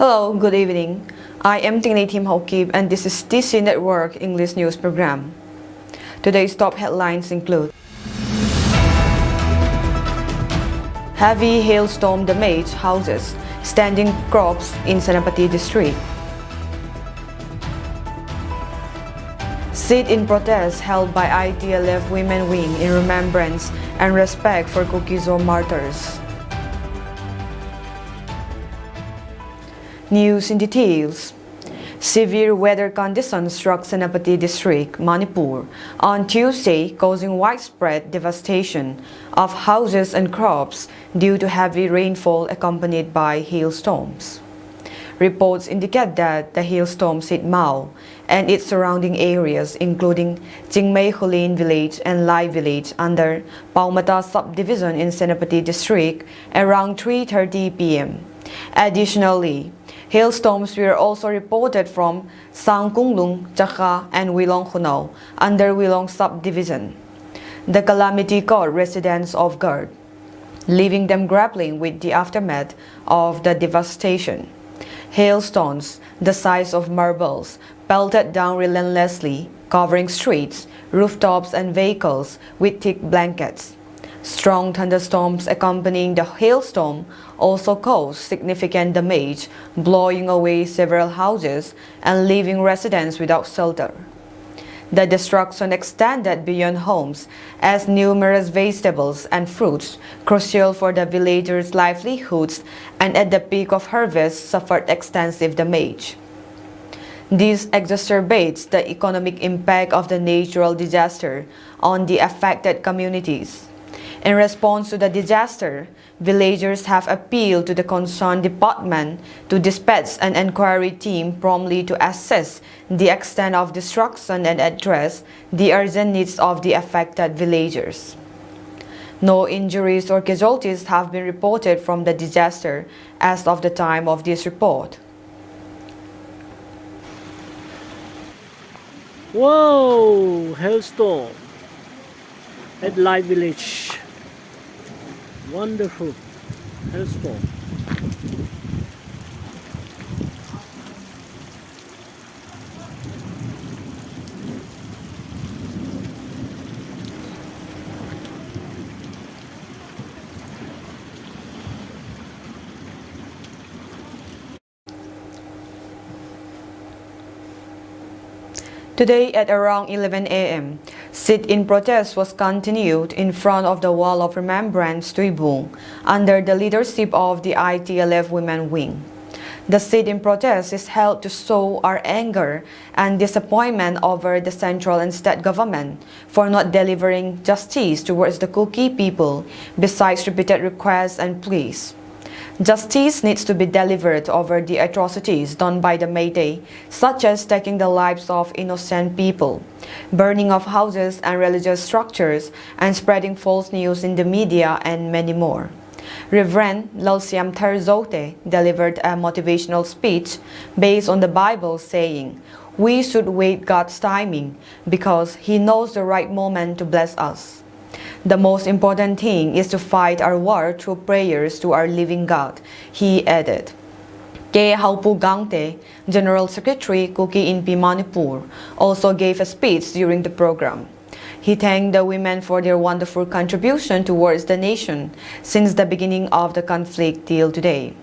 Hello, good evening. I am Tingni Tim Hokib and this is TC Network English News Program. Today's top headlines include heavy hailstorm damaged houses, standing crops in Senapati district. Sit-in protest held by ITLF Women Wing in remembrance and respect for Kukizo martyrs. News in details. Severe weather conditions struck Senapati district, Manipur, on Tuesday, causing widespread devastation of houses and crops due to heavy rainfall accompanied by hailstorms. Reports indicate that the hailstorms hit Mao and its surrounding areas, including Jingmei Hulin village and Lai village under Paumata subdivision in Senapati district around 3:30 p.m. Additionally, hailstorms were also reported from Sangkunglung, Chakha, and Wilong Khunau under Wilong subdivision. The calamity caught residents off guard, leaving them grappling with the aftermath of the devastation. Hailstones, the size of marbles, pelted down relentlessly, covering streets, rooftops, and vehicles with thick blankets. Strong thunderstorms accompanying the hailstorm also caused significant damage, blowing away several houses and leaving residents without shelter. The destruction extended beyond homes as numerous vegetables and fruits, crucial for the villagers' livelihoods and at the peak of harvest, suffered extensive damage. This exacerbates the economic impact of the natural disaster on the affected communities. In response to the disaster, villagers have appealed to the concerned department to dispatch an inquiry team promptly to assess the extent of destruction and address the urgent needs of the affected villagers. No injuries or casualties have been reported from the disaster as of the time of this report. Whoa! Hailstorm at Lai village. Wonderful hailstorm. Today at around 11 a.m., sit-in protest was continued in front of the Wall of Remembrance Tuibung under the leadership of the ITLF Women Wing. The sit-in protest is held to show our anger and disappointment over the central and state government for not delivering justice towards the Kuki people, besides repeated requests and pleas. Justice needs to be delivered over the atrocities done by the Meitei, such as taking the lives of innocent people, burning of houses and religious structures, and spreading false news in the media, and many more. Reverend Lalsiam Terzote delivered a motivational speech based on the Bible saying, "We should wait God's timing because He knows the right moment to bless us. The most important thing is to fight our war through prayers to our living God," he added. Ke Haupu Gangte, General Secretary Kuki IMPHAL Manipur, also gave a speech during the program. He thanked the women for their wonderful contribution towards the nation since the beginning of the conflict till today.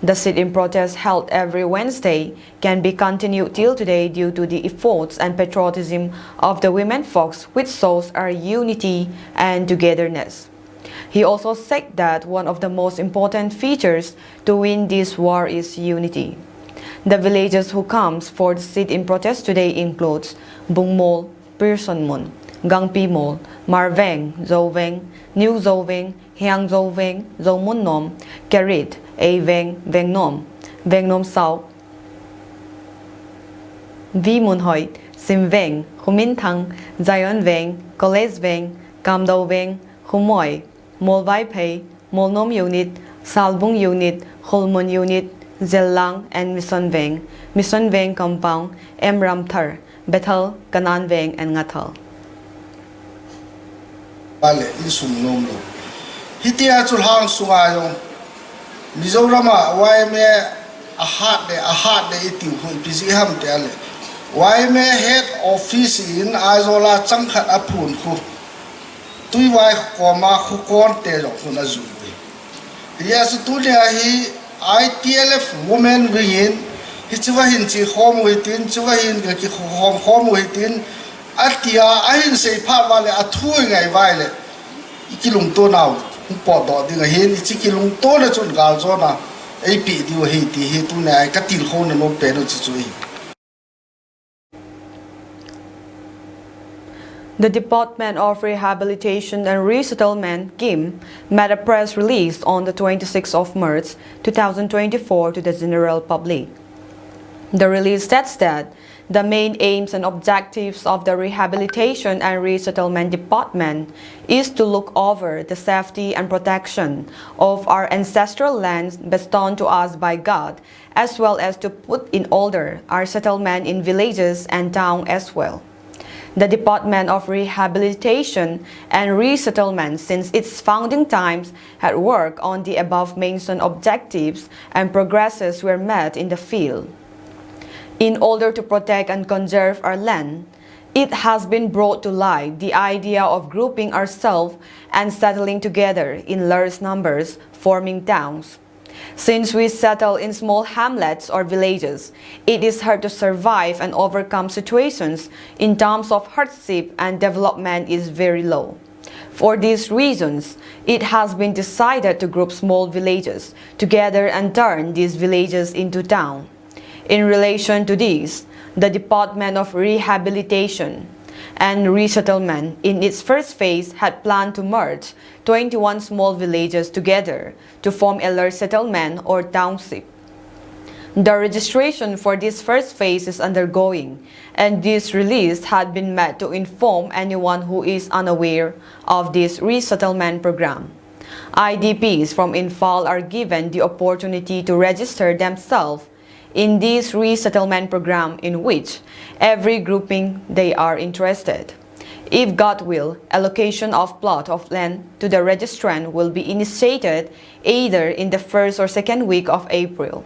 The sit-in protest held every Wednesday can be continued till today due to the efforts and patriotism of the women folks, which shows our unity and togetherness. He also said that one of the most important features to win this war is unity. The villagers who comes for the sit-in protest today includes Bungmol, Pirsonmun, Gangpimol, Marveng, Zoveng, New Zoveng, Hiang Zoveng, Zomunnom, Kerit, Aveng, Vengnom, Vengnom Sao, Vimunhoit, Simveng, Humintang, Zion Veng, Koles Veng, Kamdo Veng, Humoy, Molvai Pei, Molnom Unit, Salbung Unit, Holmun Unit, Zellang, and Mission Veng Compound, Emram Thar, Bethel, Kanan Veng, and Ngatal. Vale, isum nomlo. Hitia chulhang sungayong Mizorama, YMA a hat le itiu hui pisi ham te ale wai me head office in azola changkhat apun khu tui wai koma khu kon te ro khu na zu yes tu le hi ITLF women win hi chuwa hin chi khom wi tin chuwa hin ga ki khom wi tin atia ahin sei pha wale athui ngai vai le ikilung to naw po do ding hin ikilung to le chun gal zo na ai pi di hi ti hi tu na ka til khon no pe no chi chui. The Department of Rehabilitation and Resettlement (GIM) made a press release on the 26th of March 2024 to the general public. The release states that the main aims and objectives of the Rehabilitation and Resettlement Department is to look over the safety and protection of our ancestral lands bestowed to us by God, as well as to put in order our settlement in villages and towns as well. The Department of Rehabilitation and Resettlement, since its founding times, had worked on the above-mentioned objectives, and progresses were made in the field. In order to protect and conserve our land, it has been brought to light the idea of grouping ourselves and settling together in large numbers, forming towns. Since we settle in small hamlets or villages, it is hard to survive and overcome situations in terms of hardship, and development is very low. For these reasons, it has been decided to group small villages together and turn these villages into towns. In relation to this, the Department of Rehabilitation and Resettlement in its first phase had planned to merge 21 small villages together to form a large settlement or township. The registration for this first phase is undergoing, and this release had been made to inform anyone who is unaware of this resettlement program. IDPs from IMPHAL are given the opportunity to register themselves in this resettlement program, in which every grouping they are interested. If God will, allocation of plot of land to the registrant will be initiated either in the first or second week of April.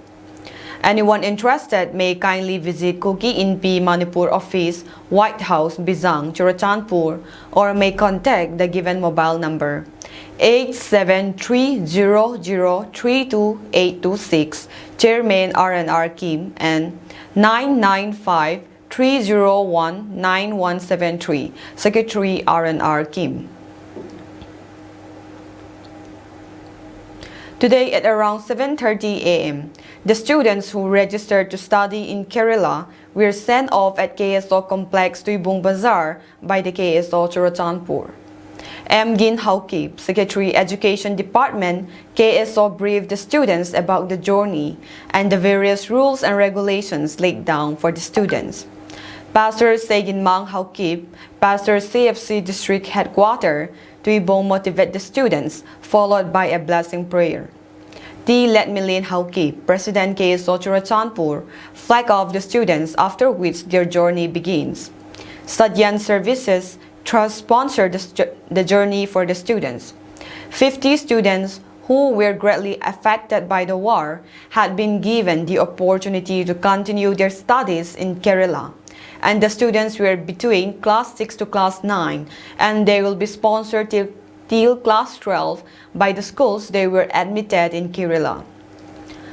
Anyone interested may kindly visit Kuki Inpi Manipur office, White House, Bizang, Churachandpur, or may contact the given mobile number 8730032826, Chairman R&R Kim, and 995-301-9173, Secretary R&R Kim. Today at around 7:30 a.m., the students who registered to study in Kerala were sent off at KSO Complex Tuibung Bazaar by the KSO Churachandpur. M. Gin Haukip, Secretary Education Department, KSO briefed the students about the journey and the various rules and regulations laid down for the students. Pastor Segin Mang Haukip, Pastor CFC District Headquarters, Tuibong motivate the students, followed by a blessing prayer. T. Letmilin Haukip, President KSO Churachandpur, flag off the students, after which their journey begins. Sadyan Services Trust sponsored the journey for the students. 50 students who were greatly affected by the war had been given the opportunity to continue their studies in Kerala, and the students were between class 6 to class 9, and they will be sponsored till class 12 by the schools they were admitted in Kerala.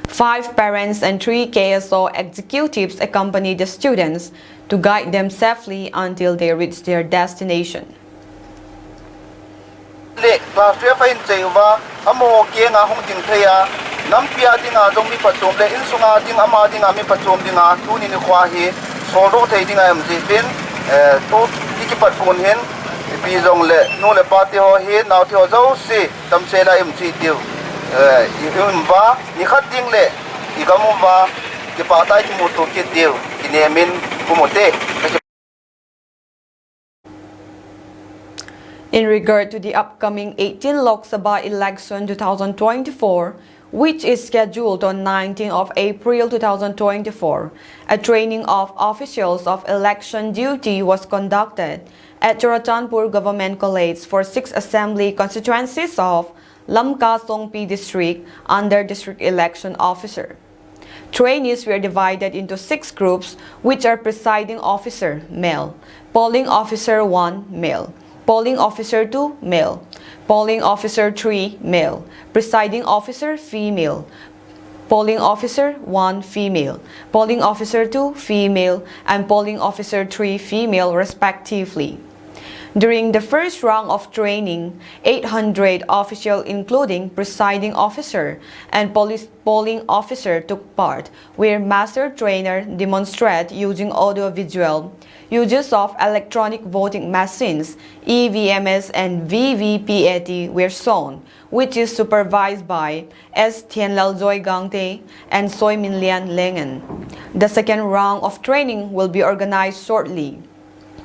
5 parents and 3 KSO executives accompanied the students to guide them safely until they reach their destination. In regard to the upcoming 18 Lok Sabha election 2024, which is scheduled on 19 of April 2024, a training of officials of election duty was conducted at Churachandpur Government College for 6 assembly constituencies of Lamka Songpi District under District Election Officer. Trainees were divided into 6 groups, which are presiding officer, male, polling officer 1, male, polling officer 2, male, polling officer 3, male, presiding officer, female, polling officer 1, female, polling officer 2, female, and polling officer 3, female, respectively. During the first round of training, 800 officials including presiding officer and polling officer took part, where master trainer demonstrated using audiovisual uses of electronic voting machines, EVMs and VVPAT were shown, which is supervised by S. Tianlaljoy Gangte and Soy Minlian Lengen. The second round of training will be organized shortly.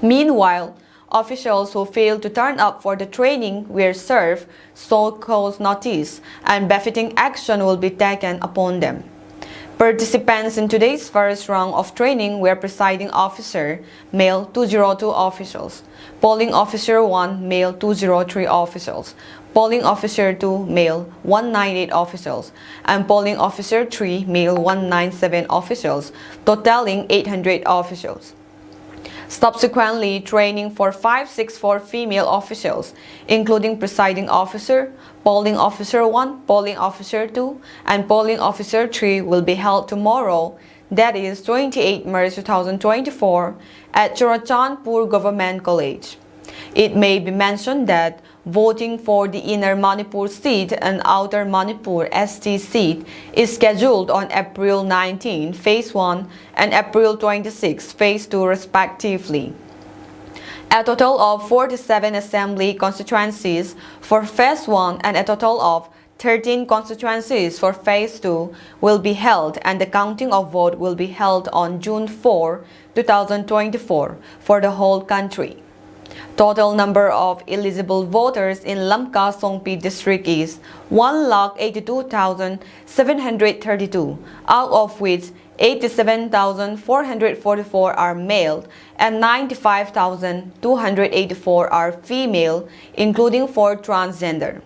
Meanwhile, officials who failed to turn up for the training were served so-called notice, and befitting action will be taken upon them. Participants in today's first round of training were presiding officer, male 202 officials, polling officer 1, male 203 officials, polling officer 2, male 198 officials, and polling officer 3, male 197 officials, totaling 800 officials. Subsequently, training for 564 female officials, including presiding officer, polling officer 1, polling officer 2, and polling officer 3 will be held tomorrow, that is 28 March 2024, at Churachandpur Government College. It may be mentioned that voting for the Inner Manipur seat and Outer Manipur ST seat is scheduled on April 19, Phase 1, and April 26, Phase 2, respectively. A total of 47 assembly constituencies for Phase 1 and a total of 13 constituencies for Phase 2 will be held, and the counting of vote will be held on June 4, 2024 for the whole country. Total number of eligible voters in Lamka Songpi district is 1,82,732, out of which 87,444 are male and 95,284 are female, including 4 transgender.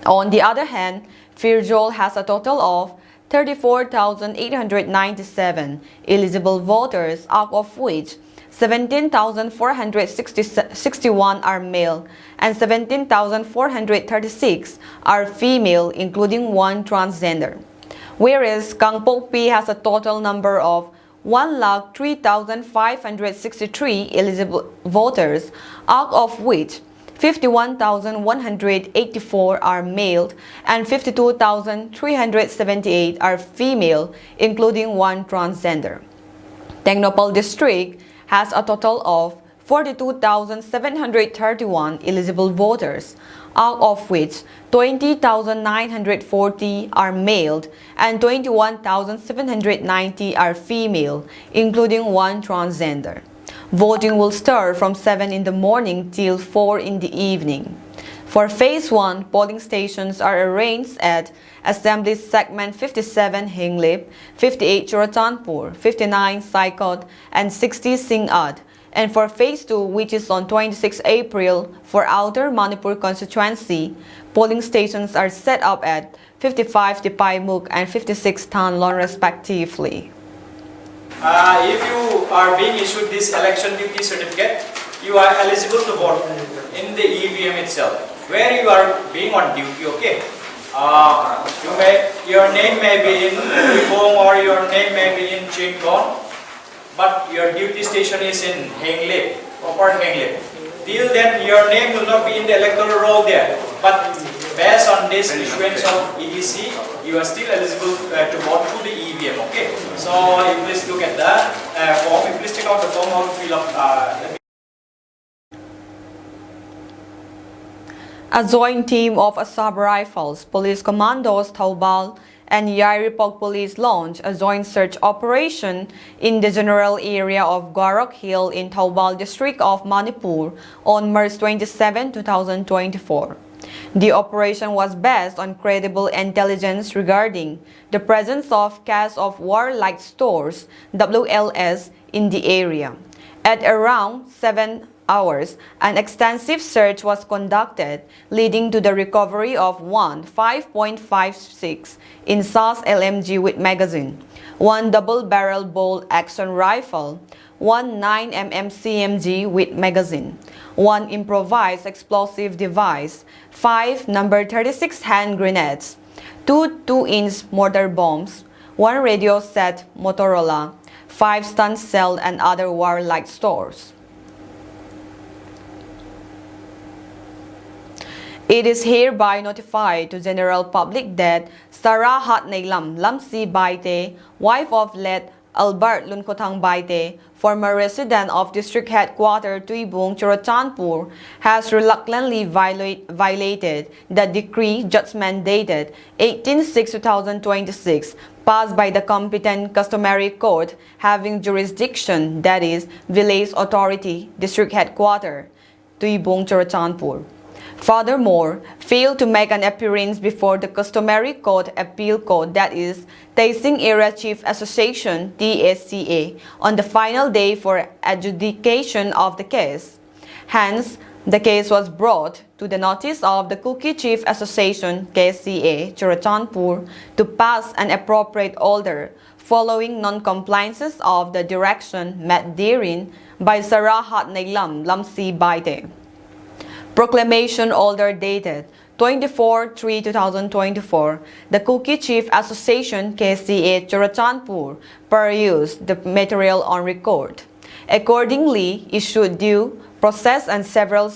On the other hand, Firjol has a total of 34,897 eligible voters, out of which 17,461 are male and 17,436 are female, including 1 transgender. Whereas Kangpokpi has a total number of 1,03,563 eligible voters, out of which 51,184 are male and 52,378 are female, including 1 transgender. Tecnopal district has a total of 42,731 eligible voters, out of which 20,940 are male and 21,790 are female, including 1 transgender. Voting will start from 7 in the morning till 4 in the evening. For Phase 1, polling stations are arranged at Assembly Segment 57 Hinglip, 58 Churachandpur, 59 Saikot, and 60 Singad. And for Phase 2, which is on 26 April, for Outer Manipur constituency, polling stations are set up at 55 Tipaimuk and 56 Tanlon respectively. If you are being issued this election duty certificate, you are eligible to vote in the EVM itself, where you are being on duty, okay? Your name may be in uniform or your name may be in Chingkon, but your duty station is in Henglip, proper Henglip. Till then, your name will not be in the electoral roll there, but based on this issuance of EDC, you are still eligible to vote through the EVM, okay? So, you please look at the form, you please take out the form or fill up. A joint team of Assam Rifles, Police Commandos, Taubal, and Yairipog Police launched a joint search operation in the general area of Gwarok Hill in Taubal district of Manipur on March 27, 2024. The operation was based on credible intelligence regarding the presence of cache of warlike stores, WLS, in the area. At around 7 hours, an extensive search was conducted, leading to the recovery of one 5.56 in SAS LMG with magazine, 1 double-barrel bolt-action rifle, 1 9mm CMG with magazine, 1 improvised explosive device, 5 number 36 hand grenades, 2 2-inch mortar bombs, 1 radio set Motorola, 5 stun cell and other warlike stores. It is hereby notified to general public that Sarah Hatneilam Lamsi Baite, wife of late Albert Lunkotang Baite, former resident of District Headquarters Tuibung, Churachandpur, has reluctantly violated the decree judgment dated 18/6/2026 passed by the competent customary court having jurisdiction, that is, Village Authority, District Headquarters, Tuibung, Churachandpur. Furthermore, failed to make an appearance before the customary court appeal court, that is, Taising Area Chief Association (TSCA), on the final day for adjudication of the case. Hence, the case was brought to the notice of the Kuki Chief Association (KCA) Churachandpur to pass an appropriate order following non-compliances of the direction met therein by Sarah Hatneilam Lamsi Baite. Proclamation order dated 24/3/2024, the Kuki Chief Association KCA Churachandpur perused the material on record. Accordingly, issued due process and served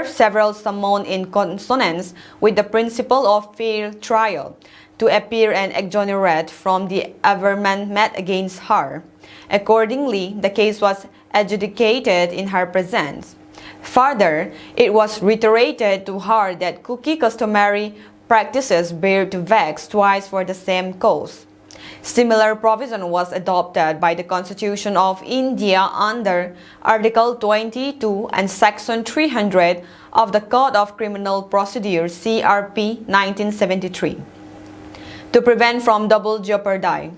several summons in consonance with the principle of fair trial to appear and exonerate from the averment made against her. Accordingly, the case was adjudicated in her presence. Further, it was reiterated to her that Kuki customary practices bear to vex twice for the same cause. Similar provision was adopted by the Constitution of India under Article 22 and Section 300 of the Code of Criminal Procedure CRP 1973 to prevent from double jeopardy.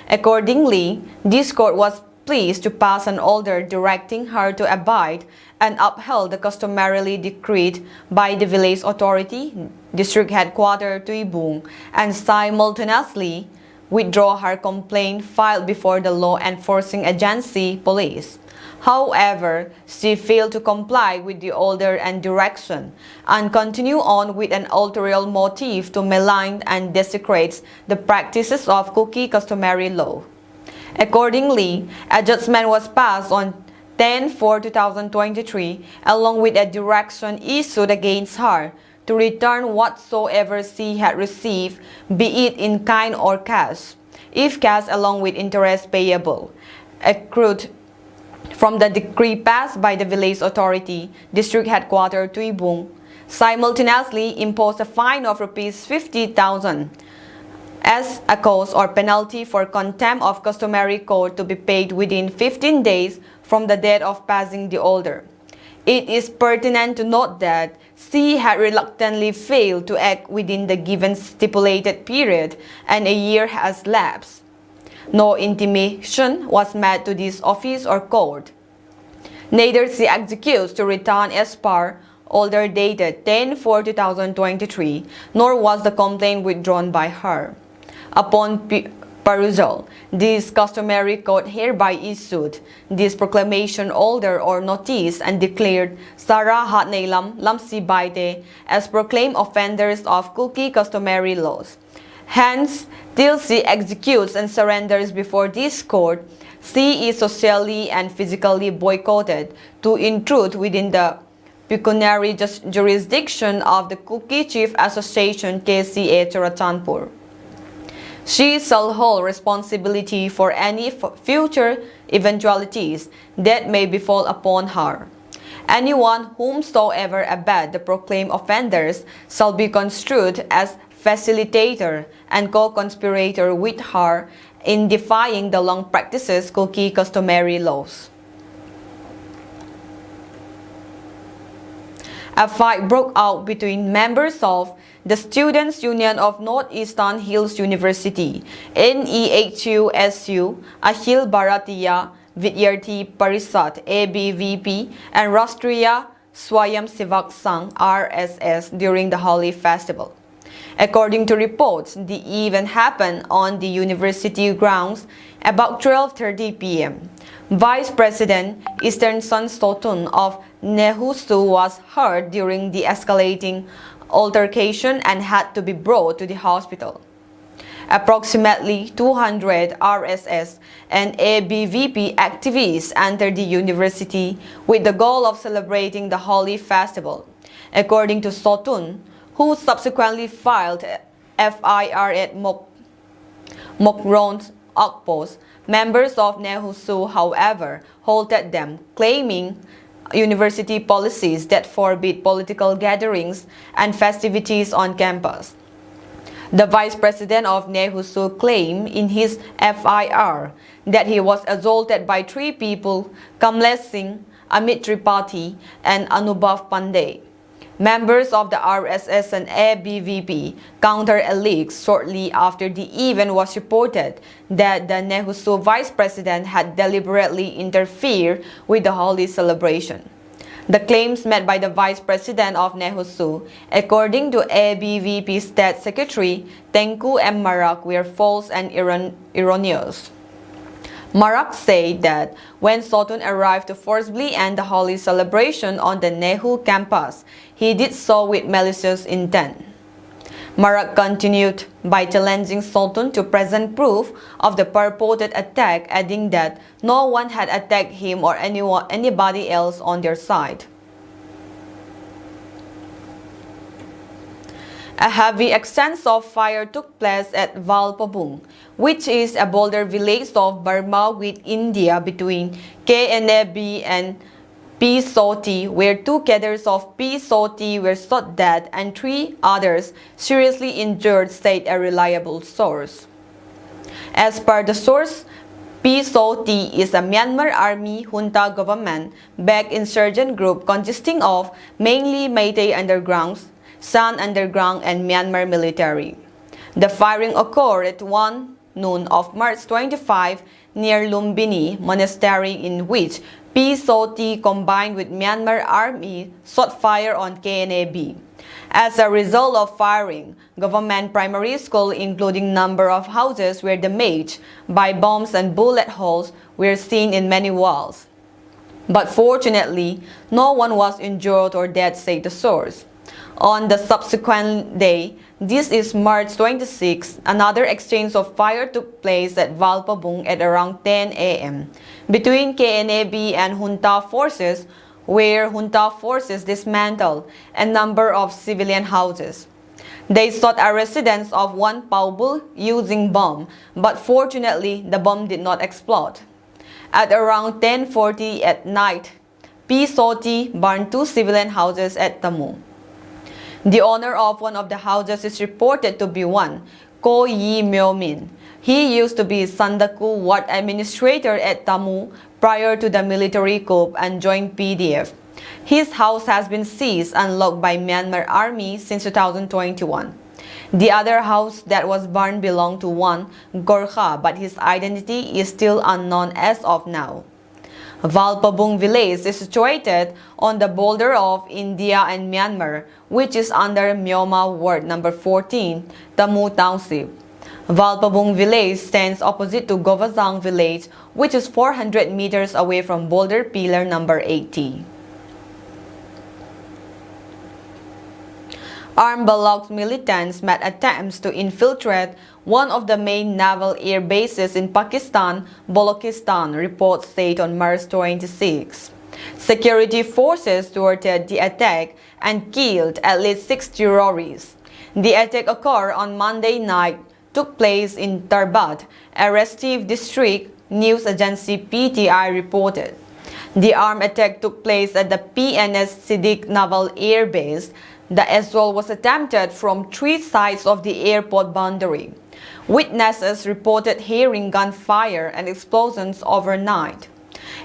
Accordingly, this court was pleased to pass an order directing her to abide and uphold the customarily decreed by the Village Authority, District Headquarters Tuibung, and simultaneously withdraw her complaint filed before the law enforcing agency, police. However, she failed to comply with the order and direction and continue on with an ulterior motive to malign and desecrate the practices of Kuki customary law. Accordingly, a judgment was passed on 10/4/2023 along with a direction issued against her to return whatsoever she had received, be it in kind or cash, if cash along with interest payable, accrued from the decree passed by the Village Authority, District Headquarters Tuibung, simultaneously impose a fine of Rs 50,000 as a cause or penalty for contempt of customary court to be paid within 15 days from the date of passing the order. It is pertinent to note that she had reluctantly failed to act within the given stipulated period and a year has lapsed. No intimation was made to this office or court. Neither she executes to return as per order dated 10/4/2023, nor was the complaint withdrawn by her. Upon perusal, this customary court hereby issued this proclamation order or notice and declared Sarah Hatneilam Lamsi Baite as proclaimed offenders of Kuki customary laws. Hence, till she executes and surrenders before this court, she is socially and physically boycotted to intrude within the pecuniary jurisdiction of the Kuki Chief Association KCA Churachandpur. She shall hold responsibility for any future eventualities that may befall upon her. Anyone whomsoever abet the proclaimed offenders shall be construed as facilitator and co-conspirator with her in defying the long practices Kuki customary laws. A fight broke out between members of the Students' Union of Northeastern Hills University, NEHUSU, Akhil Bharatiya Vidyarthi Parisad, ABVP, and Rashtriya Swayamsevak Sangh, RSS, during the Holi Festival. According to reports, the event happened on the university grounds about 12:30 p.m. Vice President Eastern Sun Sotun of Nehusu was hurt during the escalating altercation and had to be brought to the hospital. Approximately 200 RSS and ABVP activists entered the university with the goal of celebrating the Holy Festival. According to Sotun, who subsequently filed FIR at Mokron's outpost, members of Nehusu, however, halted them, claiming university policies that forbid political gatherings and festivities on campus. The vice president of Nehusu claimed in his FIR that he was assaulted by three people, Kamlesh Singh, Amit Tripathi, and Anubhav Pandey. Members of the RSS and ABVP counter-alleged shortly after the event was reported that the Nehusu vice president had deliberately interfered with the holy celebration. The claims made by the vice president of Nehusu, according to ABVP State Secretary Tengku M. Marak, were false and erroneous. Marak said that when Sotun arrived to forcibly end the holy celebration on the Nehu campus, he did so with malicious intent. Marak continued by challenging Sotun to present proof of the purported attack, adding that no one had attacked him or anybody else on their side. A heavy exchange of fire took place at Valpabung, which is a border village of Burma with India between KNAB and P-Soti, where two cadres of P-Soti were shot dead and three others seriously injured, said a reliable source. As per the source, P-Soti is a Myanmar army junta government-backed insurgent group consisting of mainly Meitei undergrounds, San underground, and Myanmar military. The firing occurred at 1 noon of March 25 near Lumbini Monastery, in which P-Soti combined with Myanmar army shot fire on KNAB. As a result of firing, government primary school including number of houses were damaged by bombs and bullet holes were seen in many walls. But fortunately, no one was injured or dead, said the source. On the subsequent day, this is March 26, another exchange of fire took place at Valpabung at around 10 a.m. between KNAB and junta forces, where junta forces dismantled a number of civilian houses. They shot a residence of one Paubul using bomb, but fortunately the bomb did not explode. At around 10:40 at night, P-Soti burned two civilian houses at Tamu. The owner of one of the houses is reported to be one, Ko Yi Myo Min. He used to be Sandaku ward administrator at Tamu prior to the military coup and joined PDF. His house has been seized and locked by Myanmar army since 2021. The other house that was burned belonged to one Gorkha, but his identity is still unknown as of now. Valpabung village is situated on the border of India and Myanmar, which is under Myoma Ward number 14, Tamu Township. Valpabung village stands opposite to Govazang village, which is 400 meters away from boulder pillar number 80. Armed Balok militants made attempts to infiltrate one of the main naval air bases in Pakistan, Balochistan, reports said on March 26. Security forces thwarted the attack and killed at least 6 terrorists. The attack occurred on Monday night, took place in Tarbat, a restive district, news agency PTI reported. The armed attack took place at the PNS Siddiq Naval Air Base. The assault was attempted from 3 sides of the airport boundary. Witnesses reported hearing gunfire and explosions overnight.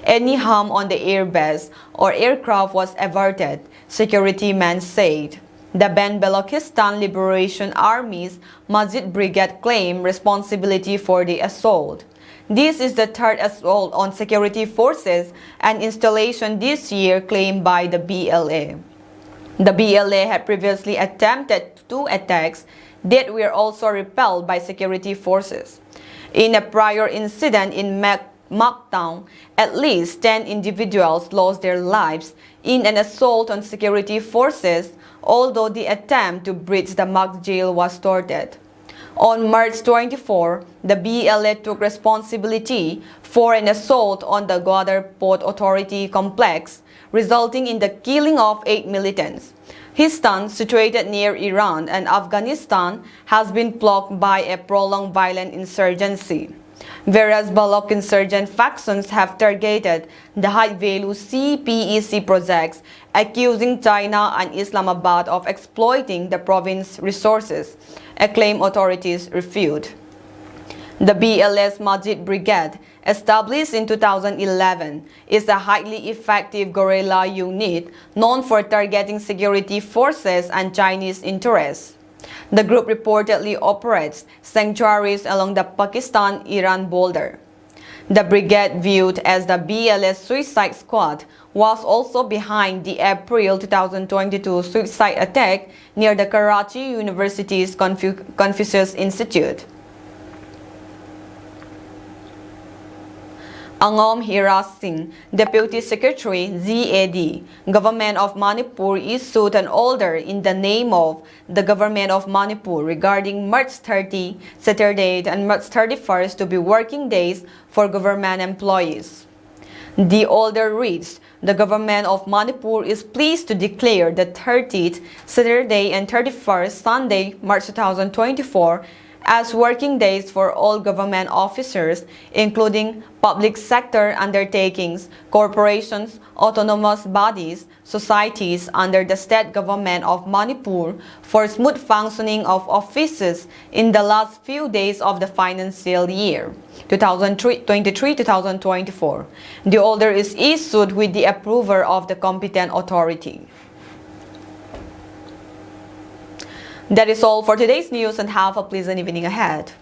Any harm on the airbase or aircraft was averted, security men said. The Ben Balochistan Liberation Army's Majid Brigade claimed responsibility for the assault. This is the third assault on security forces and installation this year claimed by the BLA. The BLA had previously attempted 2 attacks that were also repelled by security forces. In a prior incident in Mactown, at least 10 individuals lost their lives in an assault on security forces, although the attempt to breach the Mac jail was thwarted. On March 24, the BLA took responsibility for an assault on the Gwadar Port Authority complex, resulting in the killing of 8 militants. Histan, situated near Iran and Afghanistan, has been plagued by a prolonged violent insurgency. Whereas Balok insurgent factions have targeted the high-value CPEC projects, accusing China and Islamabad of exploiting the province's resources, a claim authorities refute. The BLS Majid Brigade, established in 2011, is a highly effective guerrilla unit known for targeting security forces and Chinese interests. The group reportedly operates sanctuaries along the Pakistan-Iran border. The brigade, viewed as the BLS Suicide Squad, was also behind the April 2022 suicide attack near the Karachi University's Confucius Institute. Angom Hiras Singh, Deputy Secretary, ZAD, Government of Manipur, issued an order in the name of the Government of Manipur regarding March 30, Saturday, and March 31st to be working days for government employees. The order reads, the Government of Manipur is pleased to declare the 30th, Saturday, and 31st, Sunday, March 2024, as working days for all government officers, including public sector undertakings, corporations, autonomous bodies, societies under the state government of Manipur, for smooth functioning of offices in the last few days of the financial year 2023-2024. The order is issued with the approval of the competent authority. That is all for today's news, and have a pleasant evening ahead.